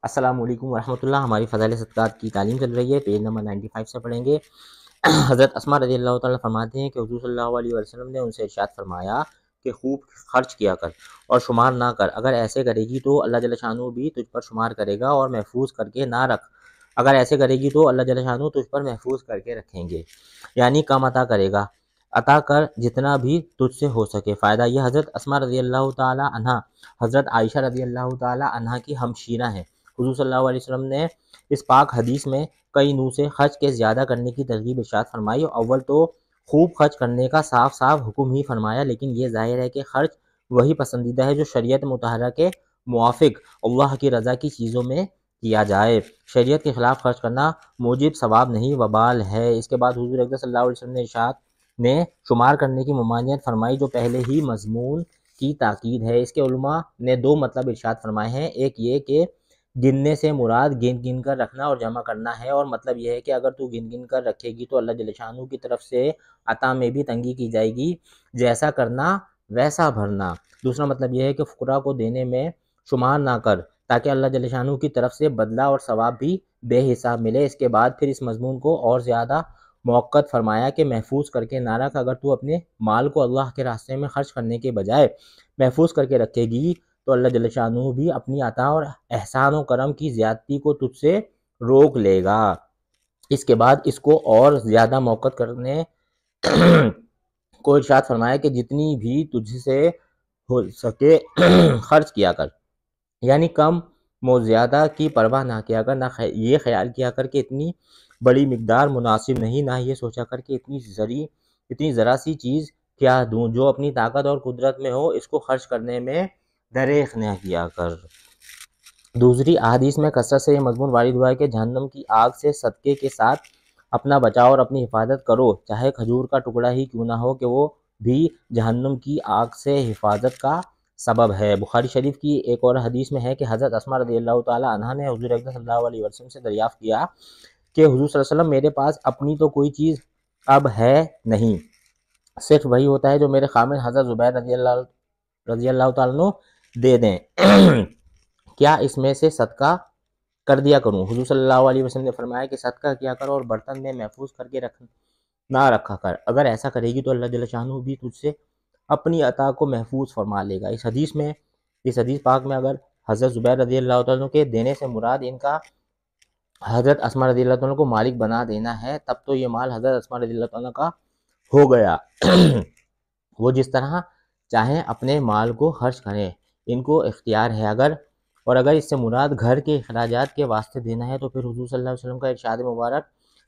السلام علیکم ورحمۃ اللہ۔ ہماری فضائل صدقات کی تعلیم چل رہی ہے، پیج نمبر 95 سے پڑھیں گے۔ حضرت اسماء رضی اللہ تعالیٰ فرماتے ہیں کہ حضور صلی اللہ علیہ وسلم نے ان سے ارشاد فرمایا کہ خوب خرچ کیا کر اور شمار نہ کر، اگر ایسے کرے گی تو اللہ جل شانہ بھی تجھ پر شمار کرے گا اور محفوظ کر کے نہ رکھ، اگر ایسے کرے گی تو اللہ جل شانہ تجھ پر محفوظ کر کے رکھیں گے، یعنی کم عطا کرے گا، عطا کر جتنا بھی تجھ سے ہو سکے۔ فائدہ یہ، حضرت اسماء رضی اللہ تعالیٰ عنہ حضرت عائشہ رضی اللہ تعالیٰ عنہ کی ہمشیرہ ہیں۔ حضور صلی اللہ علیہ وسلم نے اس پاک حدیث میں کئی نوع سے خرچ کے زیادہ کرنے کی ترغیب ارشاد فرمائی۔ اول تو خوب خرچ کرنے کا صاف صاف حکم ہی فرمایا، لیکن یہ ظاہر ہے کہ خرچ وہی پسندیدہ ہے جو شریعت مطہرہ کے موافق اللہ کی رضا کی چیزوں میں کیا جائے۔ شریعت کے خلاف خرچ کرنا موجب ثواب نہیں، وبال ہے۔ اس کے بعد حضور اکرم صلی اللہ علیہ وسلم نے ارشاد نے شمار کرنے کی ممانعت فرمائی، جو پہلے ہی مضمون کی تاکید ہے۔ اس کے علماء نے دو مطلب ارشاد فرمائے ہیں، ایک یہ کہ گننے سے مراد گن گن کر رکھنا اور جمع کرنا ہے، اور مطلب یہ ہے کہ اگر تو گن گن کر رکھے گی تو اللہ جل شانہ کی طرف سے عطا میں بھی تنگی کی جائے گی، جیسا کرنا ویسا بھرنا۔ دوسرا مطلب یہ ہے کہ فقراء کو دینے میں شمار نہ کر، تاکہ اللہ جل شانہ کی طرف سے بدلہ اور ثواب بھی بے حساب ملے۔ اس کے بعد پھر اس مضمون کو اور زیادہ موقت فرمایا کہ محفوظ کر کے نہ رکھ، اگر تو اپنے مال کو اللہ کے راستے میں خرچ کرنے کے بجائے محفوظ کر کے رکھے گی تو اللہ جل شانہ بھی اپنی عطا اور احسان و کرم کی زیادتی کو تجھ سے روک لے گا۔ اس کے بعد اس کو اور زیادہ موقت کرنے کو ارشاد فرمایا کہ جتنی بھی تجھ سے ہو سکے خرچ کیا کر، یعنی کم و زیادہ کی پرواہ نہ کیا کر، نہ یہ خیال کیا کر کہ اتنی بڑی مقدار مناسب نہیں، نہ یہ سوچا کر کہ اتنی ذرا سی چیز کیا دوں، جو اپنی طاقت اور قدرت میں ہو اس کو خرچ کرنے میں دریغ نہ کیا کر۔ دوسری احادیث میں کثرت سے یہ مضمون وارد ہوا ہے کہ جہنم کی آگ سے صدقے کے ساتھ اپنا بچاؤ اور اپنی حفاظت کرو، چاہے کھجور کا ٹکڑا ہی کیوں نہ ہو، کہ وہ بھی جہنم کی آگ سے حفاظت کا سبب ہے۔ بخاری شریف کی ایک اور حدیث میں ہے کہ حضرت اسماء رضی اللہ تعالیٰ عنہ نے حضور اکرم صلی اللہ علیہ وسلم سے دریافت کیا کہ حضور صلی اللہ علیہ وسلم، میرے پاس اپنی تو کوئی چیز اب ہے نہیں، صرف وہی ہوتا ہے جو میرے خامن حضرت زبیر رضی اللہ تعالیٰ عنہ دے دیں، کیا اس میں سے صدقہ کر دیا کروں؟ حضور صلی اللہ علیہ وسلم نے فرمایا کہ صدقہ کیا کر اور برتن میں محفوظ کر کے نہ رکھا کر، اگر ایسا کرے گی تو اللہ جل شانہ بھی تجھ سے اپنی عطا کو محفوظ فرما لے گا۔ اس حدیث پاک میں اگر حضرت زبیر رضی اللہ تعالیٰ کے دینے سے مراد ان کا حضرت اسماء رضی اللہ تعالیٰ کو مالک بنا دینا ہے، تب تو یہ مال حضرت اسماء رضی اللہ تعالیٰ کا ہو گیا۔ وہ جس طرح چاہیں اپنے مال کو خرچ کریں، ان کو اختیار ہے۔ اگر اس سے مراد گھر کے اخراجات کے واسطے دینا ہے تو پھر حضور صلی اللہ علیہ وسلم کا ارشاد مبارک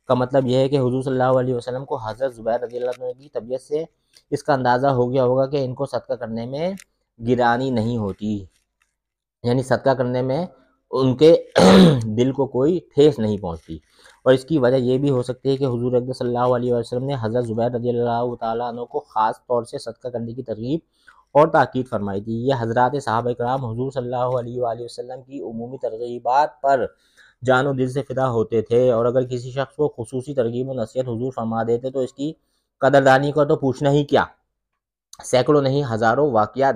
کا مطلب یہ ہے کہ حضور صلی اللہ علیہ وسلم کو حضرت زبیر رضی اللہ عنہ کی طبیعت سے اس کا اندازہ ہو گیا ہوگا کہ ان کو صدقہ کرنے میں گرانی نہیں ہوتی، یعنی صدقہ کرنے میں ان کے دل کو کوئی ٹھیس نہیں پہنچتی، اور اس کی وجہ یہ بھی ہو سکتی ہے کہ حضور اکرم صلی اللہ علیہ وسلم نے حضرت زبیر رضی اللہ تعالیٰ عنہ کو خاص طور سے صدقہ کرنے کی ترغیب اور تاکید فرمائی تھی۔ یہ حضرات صحابہ کرام حضور صلی اللہ علیہ وآلہ وسلم کی عمومی ترغیبات پر جان و دل سے فدا ہوتے تھے، اور اگر کسی شخص کو خصوصی ترغیب و نصیحت حضور فرما دیتے تو اس کی قدردانی کا تو پوچھنا ہی کیا۔ سینکڑوں نہیں ہزاروں واقعات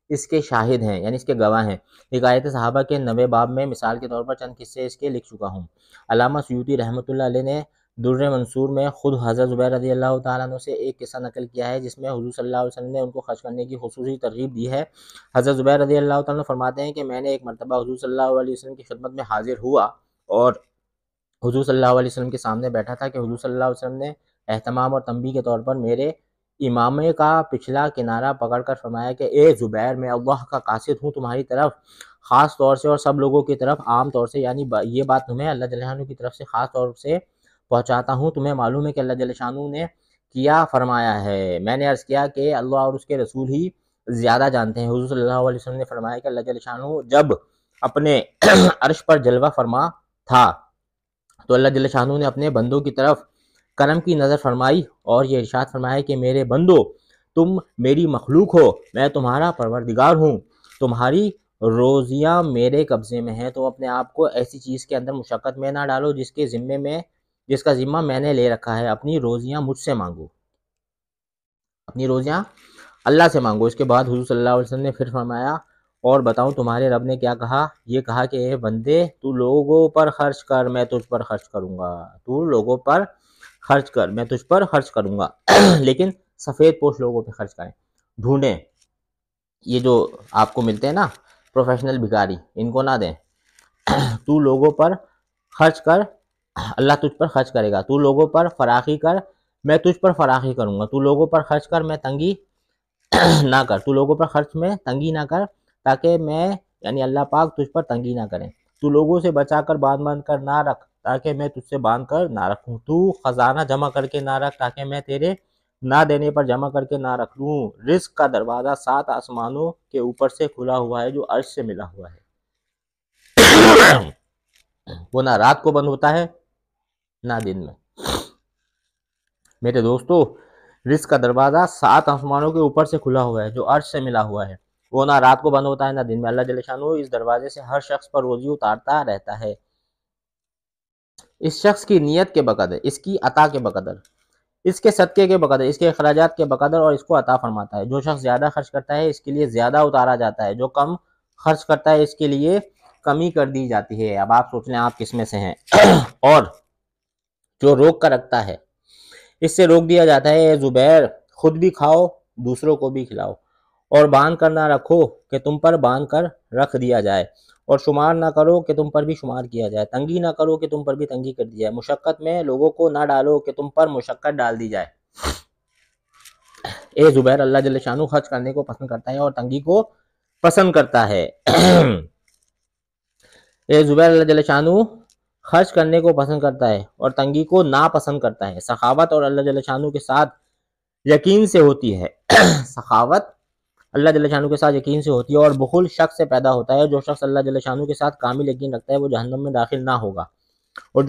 اس کے شاہد ہیں، یعنی اس کے گواہ ہیں۔ حکایت صحابہ کے 9 باب میں مثال کے طور پر چند قصے اس کے لکھ چکا ہوں۔ علامہ سیوطی رحمۃ اللہ علیہ نے در منصور میں خود حضرت زبیر رضی اللہ تعالیٰ عنہ سے ایک قصہ نقل کیا ہے، جس میں حضور صلی اللہ علیہ وسلم نے ان کو خرچ کرنے کی خصوصی ترغیب دی ہے۔ حضرت زبیر رضی اللہ تعالیٰ عنہ فرماتے ہیں کہ میں نے ایک مرتبہ حضور صلی اللہ علیہ وسلم کی خدمت میں حاضر ہوا اور حضور صلی اللہ علیہ وسلم کے سامنے بیٹھا تھا کہ حضور صلی اللہ علیہ وسلم نے اہتمام اور تنبیہ کے طور پر میرے امامے کا پچھلا کنارہ پکڑ کر فرمایا کہ اے زبیر، میں اللہ کا قاصد ہوں، تمہاری طرف خاص طور سے اور سب لوگوں کی طرف عام طور سے، یعنی یہ بات تمہیں اللہ جل شانہ کی طرف سے خاص طور سے پہنچاتا ہوں۔ تمہیں معلوم ہے کہ اللہ جل شانہ نے کیا فرمایا ہے؟ میں نے عرض کیا کہ اللہ اور اس کے رسول ہی زیادہ جانتے ہیں۔ حضور صلی اللہ علیہ وسلم نے فرمایا کہ اللہ جل شانہ جب اپنے عرش پر جلوہ فرما تھا تو اللہ جل شانہ نے اپنے بندوں کی طرف کرم کی نظر فرمائی اور یہ ارشاد فرمایا کہ میرے بندو، تم میری مخلوق ہو، میں تمہارا پروردگار ہوں، تمہاری روزیاں میرے قبضے میں ہیں، تو اپنے آپ کو ایسی چیز کے اندر مشقت میں نہ ڈالو جس کا ذمہ میں نے لے رکھا ہے۔ اپنی روزیاں مجھ سے مانگو، اپنی روزیاں اللہ سے مانگو۔ اس کے بعد حضور صلی اللہ علیہ وسلم نے پھر فرمایا اور بتاؤں تمہارے رب نے کیا کہا؟ یہ کہا کہ اے بندے تو لوگوں پر خرچ کر میں تجھ پر خرچ کروں گا، تو لوگوں پر خرچ کر میں تجھ پر خرچ کروں گا لیکن سفید پوش لوگوں پہ خرچ کریں، ڈھونڈیں، یہ جو آپ کو ملتے ہیں نا پروفیشنل بھکاری، ان کو نہ دیں۔ تو لوگوں پر خرچ کر، اللہ تجھ پر خرچ کرے گا، تو لوگوں پر فراخی کر میں تجھ پر فراخی کروں گا، تو لوگوں پر خرچ کر میں تنگی نہ کر، تو لوگوں پر خرچ میں تنگی نہ کر تاکہ میں یعنی اللہ پاک تجھ پر تنگی نہ کریں، تو لوگوں سے بچا کر باندھ کر نہ رکھ تاکہ میں تجھ سے باندھ کر نہ رکھوں، تو خزانہ جمع کر کے نہ رکھ تاکہ میں تیرے نہ دینے پر جمع کر کے نہ رکھ لوں۔ رزق کا دروازہ 7 آسمانوں کے اوپر سے کھلا ہوا ہے جو عرش سے ملا ہوا ہے، وہ نہ رات کو بند ہوتا ہے نہ دن میں۔ میرے دوستو، رزق کا دروازہ 7 آسمانوں کے اوپر سے کھلا ہوا ہے جو عرش سے ملا ہوا ہے، وہ نہ رات کو بند ہوتا ہے نہ دن میں۔ اللہ جل شانہ اس دروازے سے ہر شخص پر روزی اتارتا رہتا ہے، اس شخص کی نیت کے بقدر، اس کی عطا کے بقدر، اس کے صدقے کے بقدر، اس کے اخراجات کے بقدر، اور اس کو عطا فرماتا ہے۔ جو شخص زیادہ خرچ کرتا ہے اس کے لیے زیادہ اتارا جاتا ہے، جو کم خرچ کرتا ہے اس کے لیے کمی کر دی جاتی ہے۔ اب آپ سوچ لیں آپ کس میں سے ہیں۔ اور جو روک کر رکھتا ہے اس سے روک دیا جاتا ہے۔ اے زبیر، خود بھی کھاؤ دوسروں کو بھی کھلاؤ، اور باندھ کر نہ رکھو کہ تم پر باندھ کر رکھ دیا جائے، اور شمار نہ کرو کہ تم پر بھی شمار کیا جائے، تنگی نہ کرو کہ تم پر بھی تنگی کر دی جائے، مشقت میں لوگوں کو نہ ڈالو کہ تم پر مشقت ڈال دی جائے۔ اے زبیر، اللہ جل شانہ خرچ کرنے کو پسند کرتا ہے اور تنگی کو پسند کرتا ہے۔ اے زبیر، اللہ جل شانہ خرچ کرنے کو پسند کرتا ہے اور تنگی کو ناپسند کرتا ہے۔ سخاوت اور اللہ جل شانہ کے ساتھ یقین سے ہوتی ہے، سخاوت اللہ جل شانہ کے ساتھ یقین سے ہوتی ہے، اور بخل شک سے پیدا ہوتا ہے۔ جو شخص اللہ جل شانہ کے ساتھ کامل یقین رکھتا ہے وہ جہنم میں داخل نہ ہوگا، اور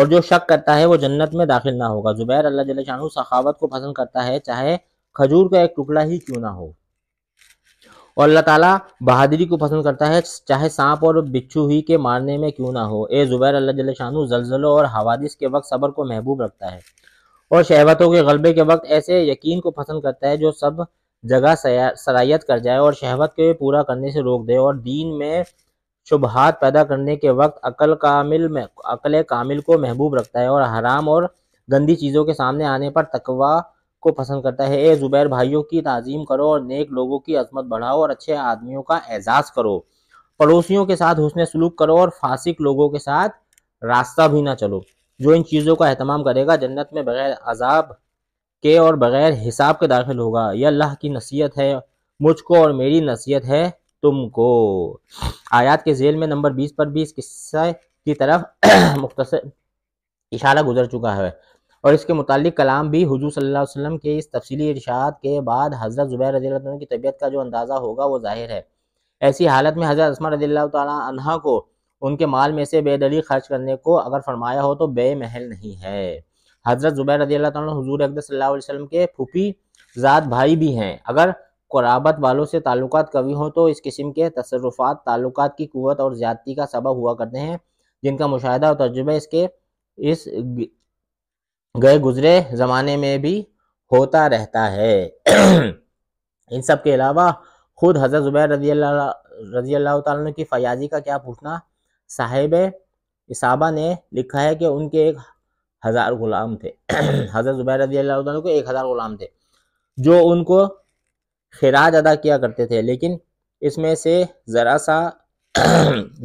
جو شک کرتا ہے وہ جنت میں داخل نہ ہوگا۔ زبیر، اللہ جل شانہ سخاوت کو پسند کرتا ہے چاہے کھجور کا ایک ٹکڑا ہی کیوں نہ ہو، اور اللہ تعالیٰ بہادری کو پسند کرتا ہے چاہے سانپ اور بچھو ہی کے مارنے میں کیوں نہ ہو۔ اے زبیر، اللہ جل شانہ زلزلوں اور حوادث کے وقت صبر کو محبوب رکھتا ہے، اور شہوتوں کے غلبے کے وقت ایسے یقین کو پسند کرتا ہے جو سب جگہ سرایت کر جائے اور شہوت کے پورا کرنے سے روک دے، اور دین میں شبہات پیدا کرنے کے وقت عقل کامل کو محبوب رکھتا ہے، اور حرام اور گندی چیزوں کے سامنے آنے پر تقوی کو پسند کرتا ہے۔ اے زبیر، بھائیوں کی تعظیم کرو اور نیک لوگوں کی عظمت بڑھاؤ اور اچھے آدمیوں کا اعزاز کرو، پڑوسیوں کے ساتھ حسن سلوک کرو اور فاسق لوگوں کے ساتھ راستہ بھی نہ چلو۔ جو ان چیزوں کا اہتمام کرے گا جنت میں بغیر عذاب کے اور بغیر حساب کے داخل ہوگا۔ یہ اللہ کی نصیحت ہے مجھ کو اور میری نصیحت ہے تم کو۔ آیات کے ذیل میں نمبر 20 پر بھی اس قصے کی طرف مختصر اشارہ گزر چکا ہے، اور اس کے متعلق کلام بھی حضور صلی اللہ علیہ وسلم کے اس تفصیلی ارشاد کے بعد حضرت زبیر رضی اللہ عنہ کی طبیعت کا جو اندازہ ہوگا وہ ظاہر ہے۔ ایسی حالت میں حضرت اسماء رضی اللہ تعالیٰ عنہا کو ان کے مال میں سے بے دلیل خرچ کرنے کو اگر فرمایا ہو تو بے محل نہیں ہے۔ حضرت زبیر رضی اللہ تعالیٰ عنہ حضور اقدس صلی اللہ علیہ وسلم کے پھوپھی ذات بھائی بھی ہیں۔ اگر قرابت والوں سے تعلقات قوی ہوں تو اس قسم کے تصرفات تعلقات کی قوت اور زیادتی کا سبب ہوا کرتے ہیں، جن کا مشاہدہ اور تجربہ اس گئے گزرے زمانے میں بھی ہوتا رہتا ہے۔ ان سب کے علاوہ خود حضرت زبیر رضی اللہ تعالیٰ عنہ کی فیاضی کا کیا پوچھنا۔ صاحب اصابہ نے لکھا ہے کہ ان کے 1000 غلام تھے۔ حضرت زبیر رضی اللہ عنہ کو 1000 غلام تھے جو ان کو خراج ادا کیا کرتے تھے، لیکن اس میں سے ذرا سا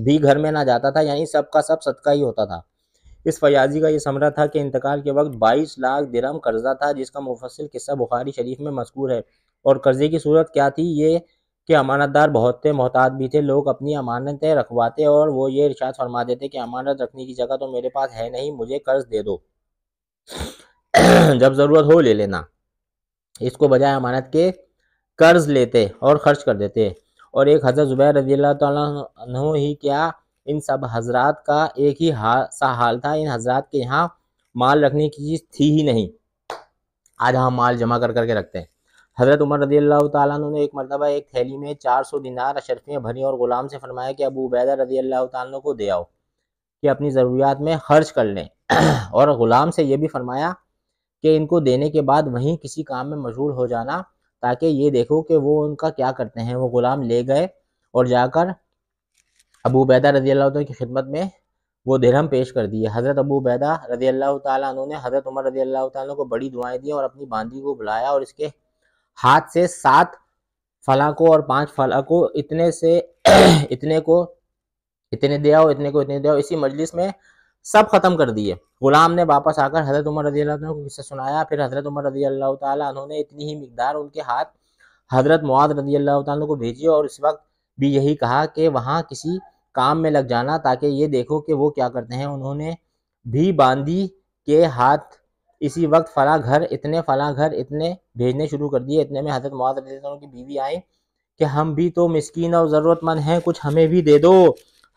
بھی گھر میں نہ جاتا تھا، یعنی سب کا سب صدقہ ہی ہوتا تھا۔ اس فیاضی کا یہ ثمرہ تھا کہ انتقال کے وقت 22 لاکھ درہم قرضہ تھا، جس کا مفصل قصہ بخاری شریف میں مذکور ہے۔ اور قرضے کی صورت کیا تھی؟ یہ کہ امانت دار بہت تھے، محتاط بھی تھے، لوگ اپنی امانتیں رکھواتے اور وہ یہ ارشاد فرما دیتے کہ امانت رکھنے کی جگہ تو میرے پاس ہے نہیں، مجھے قرض دے دو، جب ضرورت ہو لے لینا۔ اس کو بجائے امانت کے قرض لیتے اور خرچ کر دیتے۔ اور ایک حضرت زبیر رضی اللہ تعالیٰ عنہ ہی کیا، ان سب حضرات کا ایک ہی سا حال تھا۔ ان حضرات کے یہاں مال رکھنے کی چیز تھی ہی نہیں، آج ہم مال جمع کر کے رکھتے ہیں۔ حضرت عمر رضی اللہ تعالیٰ عنہ نے ایک مرتبہ ایک تھیلی میں 400 دینار اشرفیاں بھری اور غلام سے فرمایا کہ ابو عبیدہ رضی اللہ تعالیٰ عنہ کو دے آؤ کہ اپنی ضروریات میں خرچ کر لیں، اور غلام سے یہ بھی فرمایا کہ ان کو دینے کے بعد وہیں کسی کام میں مشغول ہو جانا تاکہ یہ دیکھو کہ وہ ان کا کیا کرتے ہیں۔ وہ غلام لے گئے اور جا کر ابو عبیدہ رضی اللہ عنہ کی خدمت میں وہ درہم پیش کر دیے۔ حضرت ابو عبیدہ رضی اللہ تعالیٰ عنہ نے حضرت عمر رضی اللہ تعالیٰ عنہ کو بڑی دعائیں دی اور اپنی باندی کو بلایا اور اس کے ہاتھ سے 7 فلاں کو اور 5 فلاں کو اتنے سے اتنے کو اتنے دیا اور اتنے کو اتنے دیا، اسی مجلس میں سب ختم کر دیے۔ غلام نے واپس آ کر حضرت عمر رضی اللہ عنہ کو قصہ سنایا، پھر حضرت عمر رضی اللہ تعالیٰ عنہ نے اتنی ہی مقدار ان کے ہاتھ حضرت معاذ رضی اللہ تعالیٰ عنہ کو بھیجی اور اس وقت بھی یہی کہا کہ وہاں کسی کام میں لگ جانا تاکہ یہ دیکھو کہ وہ کیا کرتے ہیں۔ انہوں نے بھی باندی کے ہاتھ اسی وقت فلاں گھر اتنے بھیجنے شروع کر دیے۔ اتنے میں حضرت معاذ رضی اللہ عنہ کی بیوی آئیں کہ ہم بھی تو مسکین اور ضرورت مند ہیں، کچھ ہمیں بھی دے دو۔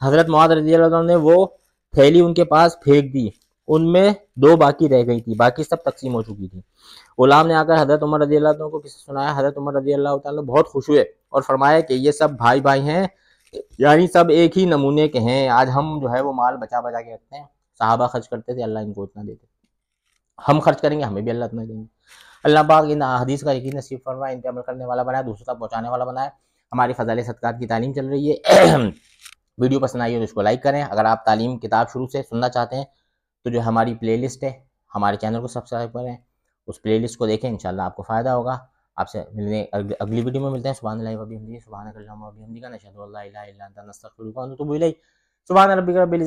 حضرت معاذ رضی اللہ عنہ نے وہ تھیلی ان کے پاس پھینک دی، ان میں 2 باقی رہ گئی تھی، باقی سب تقسیم ہو چکی تھی۔ غلام نے آ کر حضرت عمر رضی اللہ عنہ کو قصہ سنایا۔ حضرت عمر رضی اللہ تعالیٰ بہت خوش ہوئے اور فرمایا کہ یہ سب بھائی ہیں، یعنی سب ایک ہی نمونے کے ہیں۔ آج ہم جو ہے وہ مال بچا کے رکھتے ہیں، صحابہ خرچ کرتے تھے، اللہ ان کو اتنا دیتے، ہم خرچ کریں گے ہمیں بھی اللہ اتنا دیں گے۔ اللہ پاک ان حدیث کا یقین نصیب فرمائے، ان پہ عمل کرنے والا بنائے، دوسروں تک پہنچانے والا بنائے۔ ہماری فضائل صدقات کی تعلیم چل رہی ہے، ویڈیو پسند آئی ہو تو اس کو لائک کریں۔ اگر آپ تعلیم کتاب شروع سے سننا چاہتے ہیں تو جو ہماری پلے لسٹ ہے، ہمارے چینل کو سبسکرائب کریں، اس پلے لسٹ کو دیکھیں، انشاءاللہ آپ کو فائدہ ہوگا۔ آپ سے ملنے اگلی ویڈیو میں ملتے ہیں۔ سبحان اللہ و بحمدہ، سبحانک اللہم و بحمدک، نشہد ان لا الہ الا انت، نستغفرک و نتوب الیک۔ سبحان ربک رب العزت